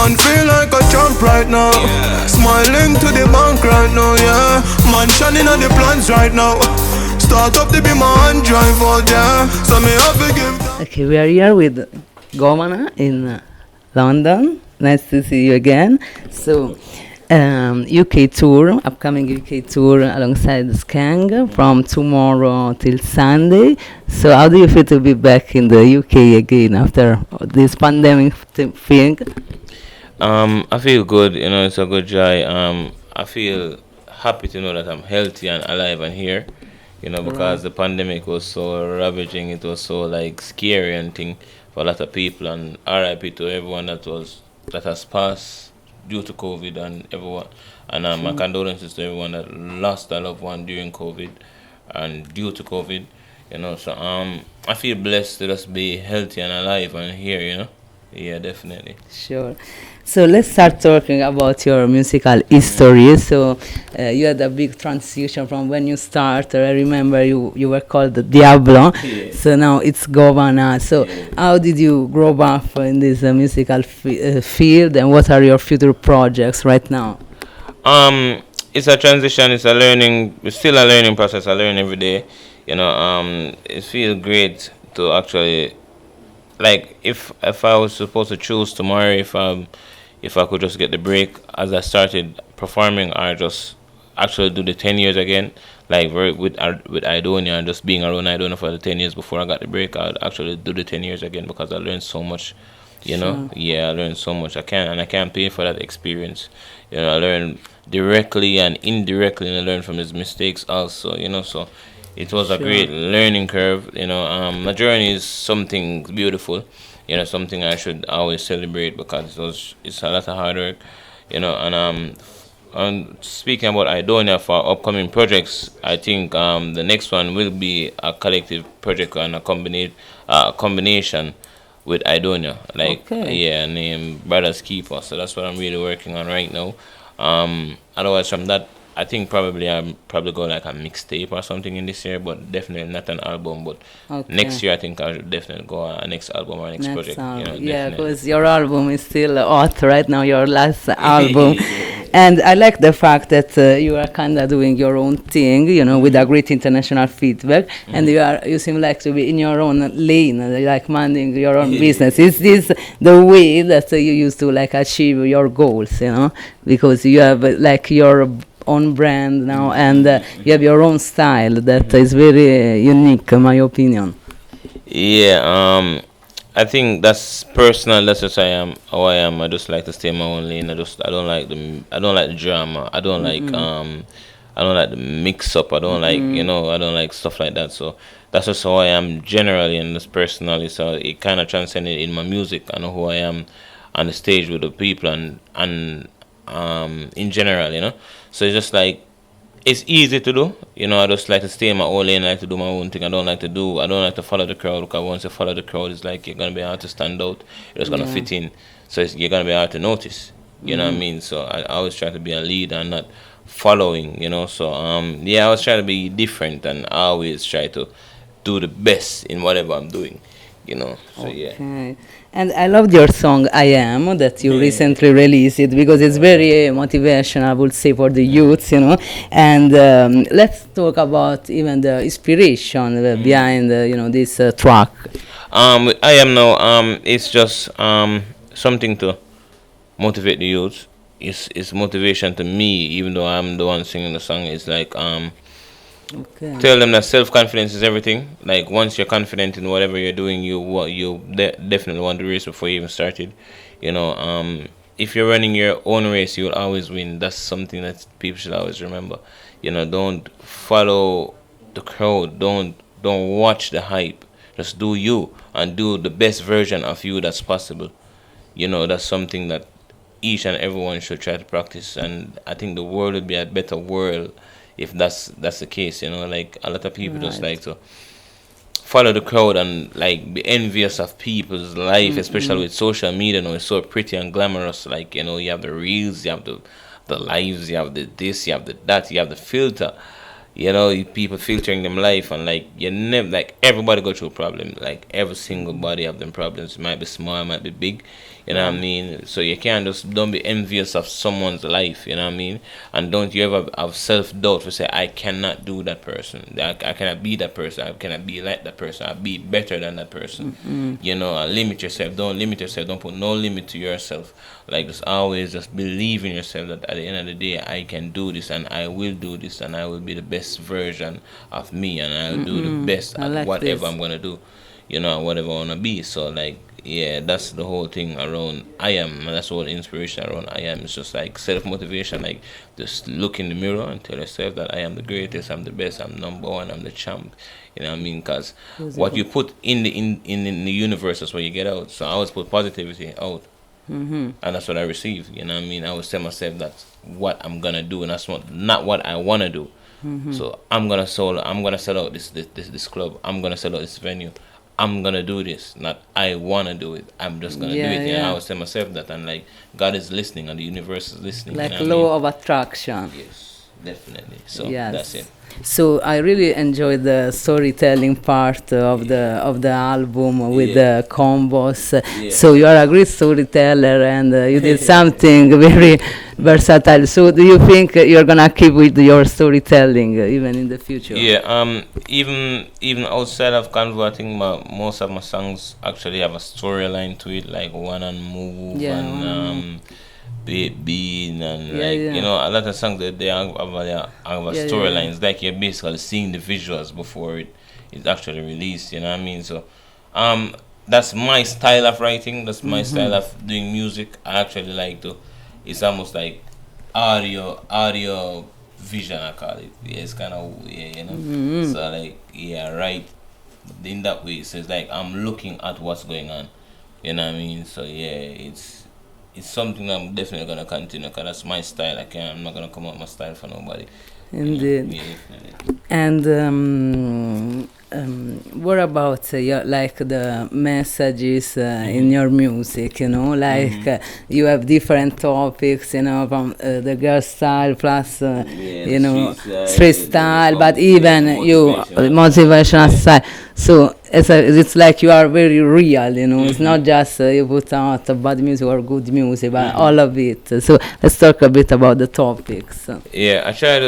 Man feel like a champ right now. Smiling to the bank right now, yeah. Mansion in the plans right now. Start up to be my hand drive out, yeah. So me have to give. Okay, we are here with Govana in London. Nice to see you again. So, UK tour, upcoming UK tour alongside Skeng from tomorrow till Sunday. So, how do you feel to be back in the UK again after this pandemic thing? I feel good, it's a good joy. I feel happy to know that I'm healthy and alive and here, because the pandemic was so ravaging, it was so like scary and thing for a lot of people, and RIP to everyone that has passed due to COVID and everyone, and my condolences to everyone that lost a loved one during COVID and due to COVID, so I feel blessed to just be healthy and alive and here, yeah, definitely. Sure. So let's start talking about your musical history. So you had a big transition from when you started. I remember you were called Deablo. Yeah. So now it's Govana. So how did you grow up in this musical field, and what are your future projects right now? It's a transition. It's a learning. It's still a learning process. I learn every day. It feels great to actually, like, if I was supposed to choose tomorrow, if I could just get the break as I started performing, or just actually do the 10 years again, like with Idonia, and just being around Idonia for the 10 years before I got the break, I would actually do the 10 years again, because I learned so much, Sure. Yeah, I learned so much. I can't pay for that experience. I learned directly and indirectly, and I learned from his mistakes also, so it was a Sure. great learning curve. My journey is something beautiful, something I should always celebrate, because it's a lot of hard work, and speaking about Idonia for upcoming projects, I think the next one will be a collective project and a combination with Idonia, like, Okay. yeah, named Brothers Keeper. So that's what I'm really working on right now. Otherwise, from that, I think I'm probably going like a mixtape or something in this year, but definitely not an album. But Okay. next year, I think I should definitely go on a next album or next Next project. album. Yeah, Definitely. because your album is still out right now, your last album. And I like the fact that you are kind of doing your own thing, with a great international feedback. And you seem like to be in your own lane, like minding your own business. Is this the way that you used to like achieve your goals, Because you have like your own brand now, and you have your own style that is very unique, in my opinion. Yeah, I think that's personal. That's just how I am. I just like to stay in my own lane. I don't like the drama. I don't like the mix up. I don't like, I don't like stuff like that. So that's just how I am generally, and just personally. So it kind of transcended in my music. I know who I am on the stage with the people, and in general. So it's just like, it's easy to do. I just like to stay in my own lane. I like to do my own thing. I don't like to follow the crowd, because once you follow the crowd, it's like you're gonna be hard to stand out. You're just gonna Yeah. fit in. So you're gonna be hard to notice. You know what I mean? So I always try to be a leader and not following. So yeah, I always try to be different, and I always try to do the best in whatever I'm doing. So yeah. Okay. And I loved your song "I Am" that you recently released it, because it's very motivational, I would say, for the youth, And let's talk about even the inspiration behind, this track. I am now. It's just something to motivate the youth. It's motivation to me, even though I'm the one singing the song. It's like Okay. tell them that self-confidence is everything. Like, once you're confident in whatever you're doing, definitely want to race before you even started. If you're running your own race, you'll always win. That's something that people should always remember. Don't follow the crowd. Don't watch the hype. Just do you, and do the best version of you that's possible. That's something that each and everyone should try to practice, and I think the world would be a better world if that's the case. Like, a lot of people just Right. like to follow the crowd and like be envious of people's life, especially with social media. It's so pretty and glamorous. Like, you have the reels, you have the lives, you have the this, you have the that, you have the filter. people filtering them life, and like you never, like everybody go through a problem. Like every single body have them problems. It might be small, it might be big. You know what I mean? So you can't just don't be envious of someone's life. You know what I mean? And don't you ever have self doubt for say I cannot do that person. I cannot be that person. I cannot be like that person. I be better than that person. And limit yourself. Don't limit yourself. Don't put no limit to yourself. Like just always just believe in yourself that at the end of the day I can do this and I will do this and I will be the best version of me and I'll do the best I at like whatever this. I'm gonna do. Whatever I wanna be. So like yeah, that's the whole thing around I am, and that's all the inspiration around I am. It's just like self motivation, like just look in the mirror and tell yourself that I am the greatest, I'm the best, I'm number one, I'm the champ. You know what I mean? Because what you put in the universe is what you get out. So I always put positivity out, and that's what I receive. You know what I mean? I always tell myself that's what I'm gonna do, and that's not what I wanna do. So I'm gonna sell out this club. I'm gonna sell out this venue. I'm gonna do this, not I wanna do it. I'm just gonna do Yeah, it. I yeah. always tell myself that, and like God is listening, and the universe is listening. Like You know what I mean? law of attraction. Yes, definitely. So Yes. that's it. So I really enjoyed the storytelling part of the album with Yeah. the combos. Yeah. So you are a great storyteller, and you did something very versatile. So do you think you're gonna keep with your storytelling even in the future? Yeah. Even outside of Convo, I think most of my songs actually have a storyline to it, like One and Move Yeah, and One and Bean and Yeah, like yeah. a lot of songs that they have a Yeah, storyline. yeah. It's like you're basically seeing the visuals before it is actually released. You know what I mean? So, that's my style of writing. That's my style of doing music. I actually like to. It's almost like audio vision. I call it. Yeah, it's kind of So like right in that way. So it's like I'm looking at what's going on. You know what I mean? So yeah, it's something I'm definitely gonna continue because that's my style. I'm not gonna come up with my style for nobody. Indeed. Yeah, definitely. And what about like the messages in your music? Like you have different topics. From the girl style plus street style, but even you motivational style. So it's like you are very real. It's not just you put out bad music or good music, but all of it. So let's talk a bit about the topics. Yeah, I try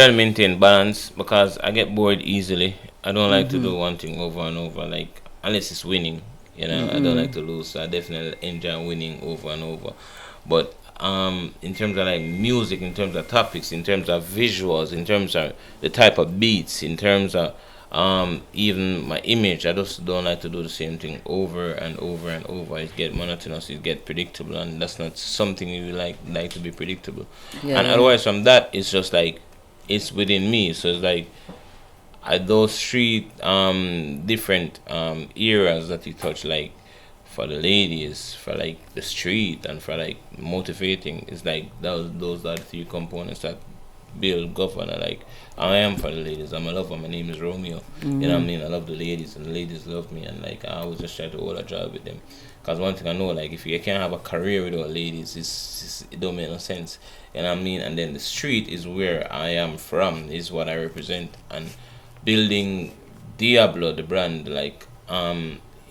to maintain balance because I get bored easily. I don't like to do one thing over and over, like unless it's winning. I don't like to lose. So I definitely enjoy winning over and over. But in terms of like music, in terms of topics, in terms of visuals, in terms of the type of beats, in terms of even my image, I just don't like to do the same thing over and over and over. It get monotonous, it get predictable, and that's not something you like to be predictable. Yeah, And yeah. otherwise from that, it's just like it's within me. So it's like those three different eras that you touch, like for the ladies, for like the street, and for like motivating. It's like those are the three components that build Govana. Like I am for the ladies. I'm a lover. My name is Romeo. You know what I mean? I love the ladies, and the ladies love me. And like I always just try to hold a job with them. Cause one thing I know, like if you can't have a career without ladies, it don't make no sense. You know what I mean? And then the street is where I am from. Is what I represent. And building Deablo, the brand, like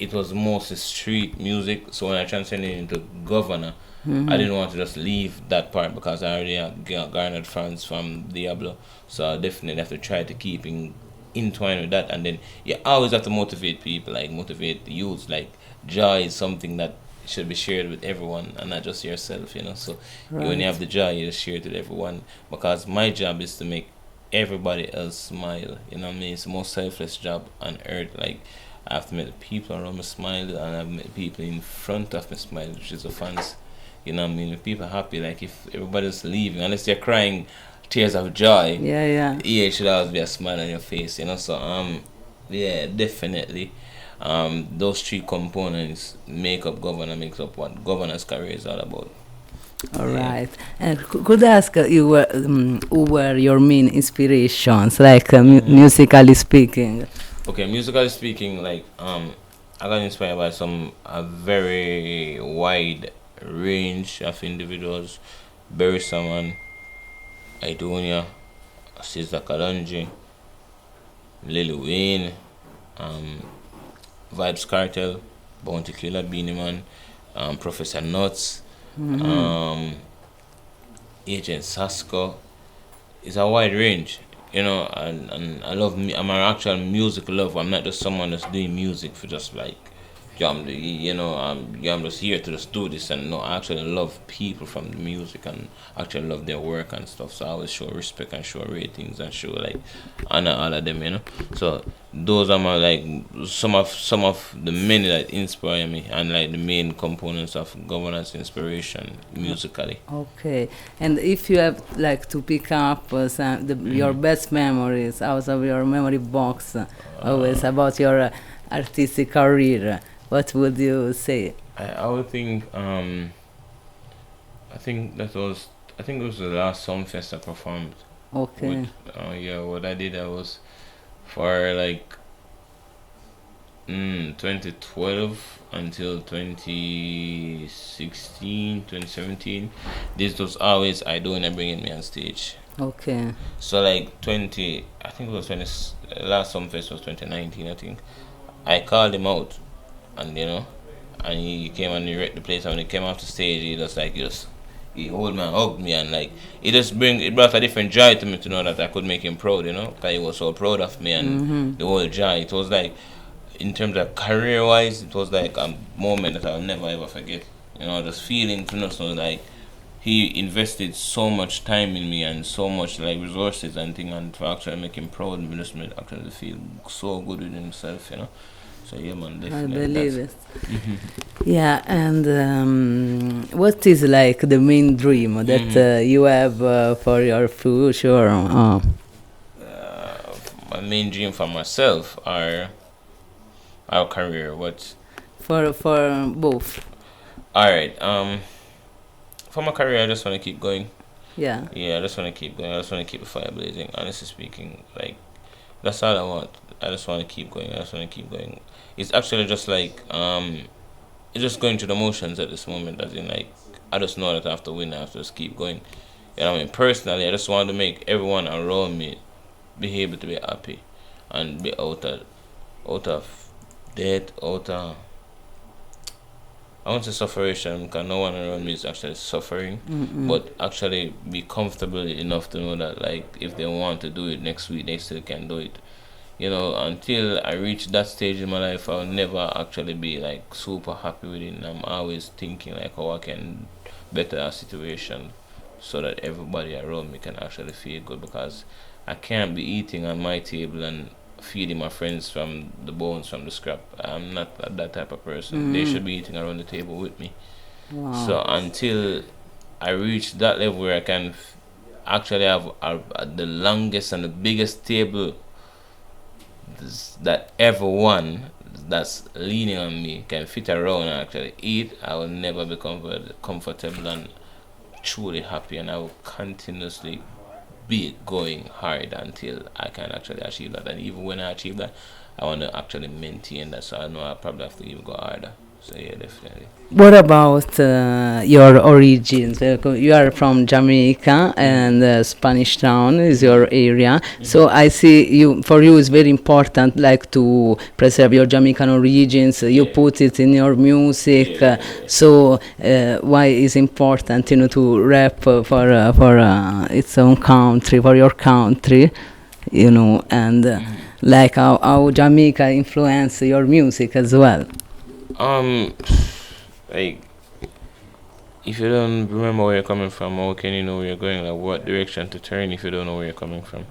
it was mostly street music. So when I transcended into Governor, I didn't want to just leave that part because I already had garnered fans from Deablo. So I definitely have to try to keep entwined with that. And then you always have to motivate people, like motivate the youths. Like joy is something that should be shared with everyone and not just yourself. So when you have the joy, you just share it with everyone. Because my job is to make everybody else smile. You know what I mean? It's the most selfless job on earth. Like I have to make the people around me smile, and I have to make the people in front of me smile, which is the fans. You know what I mean? If people are happy, like if everybody's leaving, unless they're crying tears of joy, Yeah. it should always be a smile on your face. So yeah, definitely. Those three components make up Governor, makes up what Governor's career is all about. All right. And could I ask who were your main inspirations, like musically speaking? Okay, musically speaking, like I got inspired by a very wide range of individuals. Barry Saman, Idonia, Sister Kalonji, Lil Wayne, um, Vibes Cartel, Bounty Killer, Beanie Man, Professor Nuts, um, Agent Sasko. It's a wide range, and I love me. I'm an actual music lover. I'm not just someone that's doing music for just like, I'm just here to just do this. And no, I actually love people from the music and actually love their work and stuff. So I always show respect and show ratings and show like honor all of them. So those are my like some of the many that inspire me and like the main components of Govana's inspiration musically. Okay, and if you have like to pick up your best memories out of your memory box, always about your artistic career, what would you say? I would think I think it was the last Summerfest I performed Okay. with. Yeah, what I did I was for like 2012 until 2016, 2017. This was always I doing and bringing me on stage. Okay. So like 20, I think it was 20, last Summerfest was 2019, I think. I called him out, and and he came and he wrecked the place. And when he came off the stage, he just he hold me and hugged me, and like it brought a different joy to me to know that I could make him proud, because he was so proud of me and the whole joy. It was like, in terms of career wise, it was like a moment that I'll never ever forget. Just feeling to know so like he invested so much time in me and so much like resources and thing, and to actually make him proud, and just made actually feel so good with himself. So yeah, man, I definitely. believe it. Yeah, and what is like the main dream that you have for your future? My main dream for myself are our career. What? For both. All right. For my career, I just want to keep going. Yeah. Yeah, I just want to keep going. I just want to keep the fire blazing. Honestly speaking, like that's all I want. I just want to keep going. I just want to keep going. It's actually just like it's just going through the motions at this moment. As in, like, I just know that I have to win. I have to just keep going. I mean, personally, I just want to make everyone around me be able to be happy and be out of debt, out of, I want to say sufferation, because no one around me is actually suffering, but actually be comfortable enough to know that like if they want to do it next week, they still can do it. Until I reach that stage in my life, I'll never actually be like super happy with it. And I'm always thinking like how I can better our situation so that everybody around me can actually feel good, because I can't be eating on my table and feeding my friends from the bones from the scrap. I'm not that type of person. They should be eating around the table with me. Wow. So until I reach that level where I can actually have the longest and the biggest table that everyone that's leaning on me can fit around and actually eat, I will never be comfortable and truly happy, and I will continuously be going hard until I can actually achieve that. And even when I achieve that, I want to actually maintain that. So I know I probably have to even go harder. So yeah, definitely. What about your origins? You are from Jamaica, and Spanish Town is your area. So I see you. For you, it's very important, like to preserve your Jamaican origins. You put it in your music. So why is important, to rap for its own country, for your country, and like how Jamaica influence your music as well. Like, if you don't remember where you're coming from, how can you know where you're going? Like, what direction to turn if you don't know where you're coming from?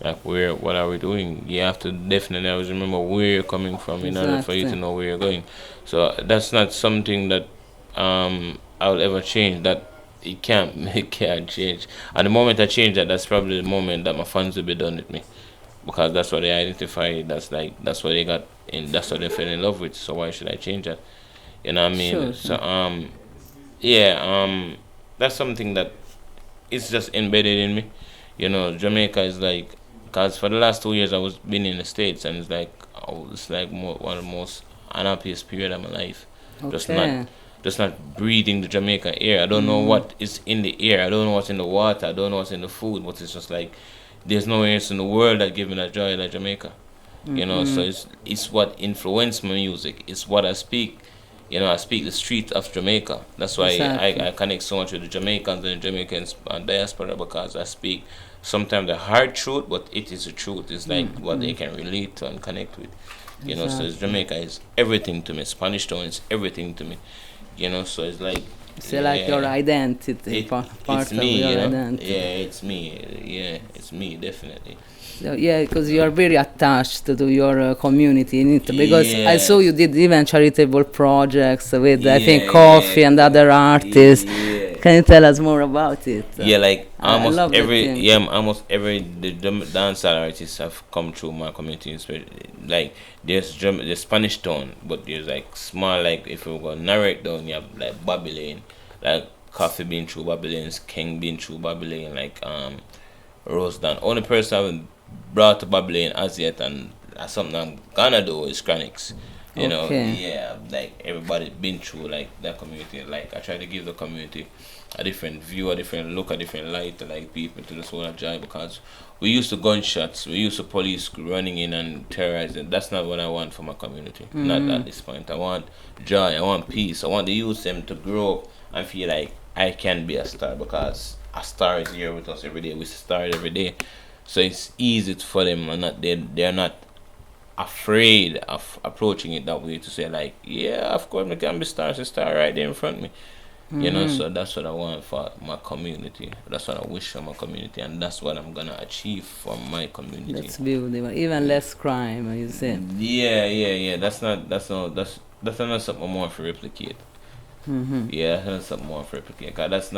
Like, what are we doing? You have to definitely always remember where you're coming from in order for you to know where you're going. So that's not something that I'll ever change. That it can't change. And the moment I change that, that's probably the moment that my fans will be done with me, because that's what they identify. That's what they got, and that's what they fell in love with. So why should I change that? You know what I mean? Sure. So yeah, that's something that it's just embedded in me. Jamaica is like, because for the last 2 years I was been in the States, and it's like one of the most unhappiest period of my life. Okay. Just not breathing the Jamaican air. I don't know what is in the air. I don't know what's in the water. I don't know what's in the food. But it's just like, there's nowhere else in the world that gives me that joy like Jamaica. You know, so it's what influenced my music. It's what I speak. You know, I speak the street of Jamaica. That's why Exactly. I connect so much with the Jamaicans and the Jamaicans and diaspora, because I speak sometimes the hard truth, but it is the truth. It's like what they can relate to and connect with. You know, so it's Exactly. Jamaica is everything to me. Spanish Town is everything to me. You know, so it's like, It's like your yeah, identity, it's part of me. your You know, identity. yeah, it's me. Yeah, it's me definitely. So, yeah, because you are very attached to your community in it. Because I saw you Yes. did even charitable projects with, I think, Yeah, Coffee and yeah, other artists. yeah. Can you tell us more about it? Yeah, like I love the thing. almost every the dancehall artists have come through my community. Like there's Spanish Town, but there's like small, like if we go narrate down, you have like Babylon, like Coffee been through Babylon, Skeng been through Babylon, like Rose Dan. Only person I haven't brought to Babylon as yet, and that's something I'm gonna do is Chronics. You know, Okay. yeah, like everybody been through like that community. Like I try to give the community a different view, a different look, a different light to like people to the soul of joy, because we used to gunshots, we used to police running in and terrorizing. That's not what I want for my community. Not at this point. I want joy, I want peace, I want the youth them to grow up and feel like I can be a star, because a star is here with us every day. We star every day. So it's easy for them, and not they're not afraid of approaching it that way, to say like, yeah, of course I can be star, it's a star right there in front of me. You know, so that's what I want for my community. That's what I wish for my community, and that's what I'm gonna achieve for my community. That's beautiful. Even less crime, you say. Yeah, yeah, yeah. That's not something more for replicate. Yeah, that's not something more for replicate. 'Cause that's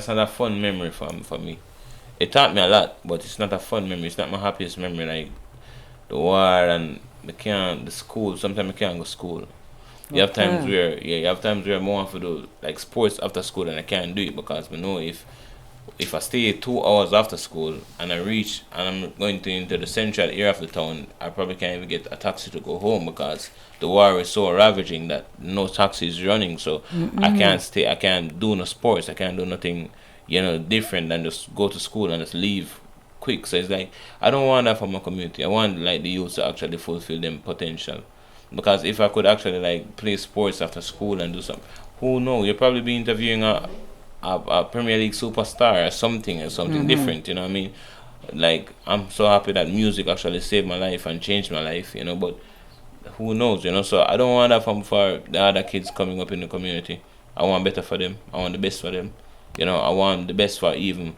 not a fun memory for me. It taught me a lot, but it's not a fun memory. It's not my happiest memory. Like the war and the school. Sometimes I can't go to school. Okay. You have times where I want to do like sports after school, and I can't do it because I know if I stay 2 hours after school and I reach and I'm going into the central area of the town, I probably can't even get a taxi to go home, because the war is so ravaging that no taxi is running. So I can't stay. I can't do no sports. I can't do nothing, different than just go to school and just leave quick. So it's like I don't want that for my community. I want like the youth to actually fulfill them potential. Because if I could actually like play sports after school and do something, who knows? You'll probably be interviewing a Premier League superstar or something different. You know what I mean? Like I'm so happy that music actually saved my life and changed my life. But who knows? So I don't want that for the other kids coming up in the community. I want better for them. I want the best for them. I want the best for even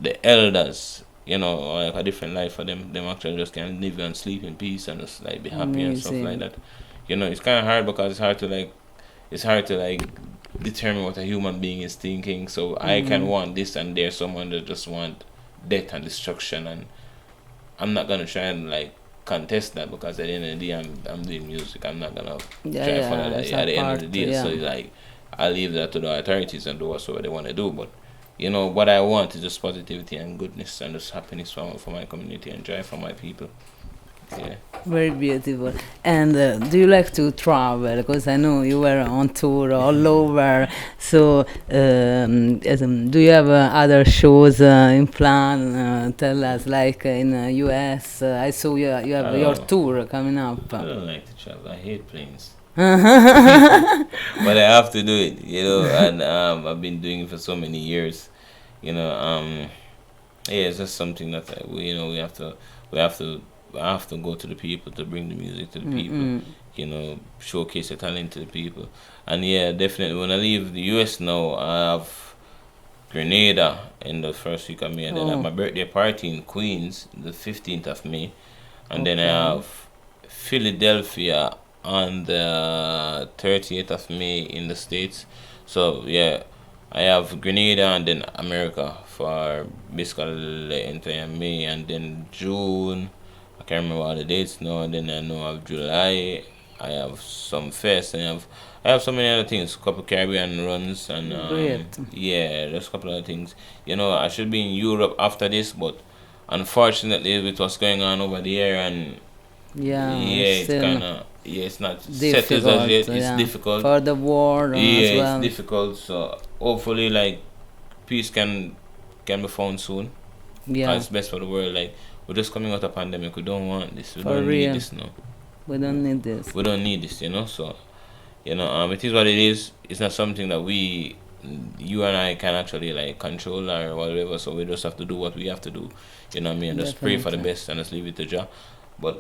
the elders, like a different life for them. Them actually just can live and sleep in peace and just like be happy and stuff like Amazing. that. It's kind of hard because it's hard to like determine what a human being is thinking. So I can want this, and there's someone that just want death and destruction, and I'm not gonna try and like contest that, because at the end of the day I'm doing music. I'm not gonna Yeah, try to follow yeah, that it's a at the end of part, the day. So yeah. it's like I leave that to the authorities and do whatever they want to do. But what I want is just positivity and goodness and just happiness for my community and joy for my people. Yeah. Very beautiful. And do you like to travel? Because I know you were on tour all over. So, do you have other shows in plan? Tell us, like in US. I saw you have your Oh, tour coming up. I don't like to travel. I hate planes. Yeah, But I have to do it, and I've been doing it for so many years. You know, um, yeah, it's just something that we have to, I have to go to the people to bring the music to the people. Showcase the talent to the people. And yeah, definitely when I leave the US now, I have Grenada in the first week of May, and then I have oh, my birthday party in Queens the 15th of May, and then I okay. have Philadelphia on the 30th of May in the States. So yeah, I have Grenada and then America for basically the entire May, and then June. I can't remember all the dates now. And then I know I have July. I have some fest, and I have so many other things. Couple Caribbean runs, and Great. yeah, there's a couple other things. I should be in Europe after this, but unfortunately, with what's going on over there, and Yeah, yeah, it's it's still kind of, yeah, it's not settled as difficult. yet. It's Yeah, difficult. for the war as Yeah, it's well. difficult. So hopefully, like peace can be found soon. Yeah. It's best for the world. Like, we're just coming out of pandemic. We don't want this. We For don't real. need this now. We don't need this. We don't need this, So, it is what it is. It's not something that you and I can actually like control or whatever. So we just have to do what we have to do. You know what I mean? Just pray for the Definitely. best and just leave it to Jah. But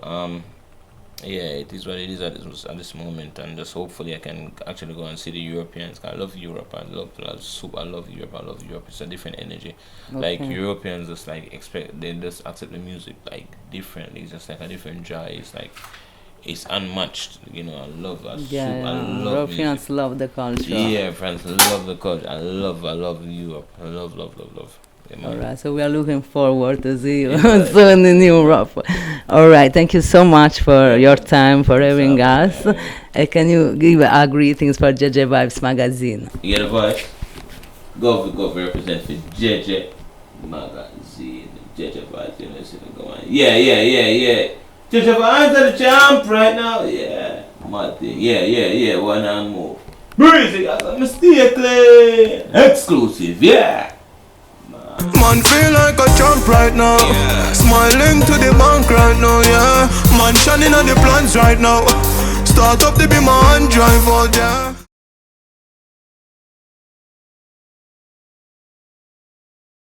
yeah, it is what it is at this moment, and just hopefully I can actually go and see the Europeans. 'Cause I love Europe. I love Europe. I love Europe. It's a different energy. Like Okay. Europeans just like they just accept the music like differently. It's just like a different joy. It's like it's unmatched. I love that. Yeah, I yeah. love Europeans music. love the culture. Yeah, friends, love the culture. I love Europe. I love. Yeah, man. All right, so we are looking forward to see you soon in Europe. All right, thank you so much for your time, for having us. Can you give our greetings for Gege Vibes magazine? You get a voice? Govi represent for Gege magazine. Gege Vibes, Govana. Yeah. Gege Vibes are the champ right now. Yeah, my thing. Yeah. One and more. Breezy, I got mistakenly exclusive. Yeah. Man feel like a champ right now. Smiling to the bank right now, yeah. Man shining on the plans right now. Start up to be my hand drive out, yeah.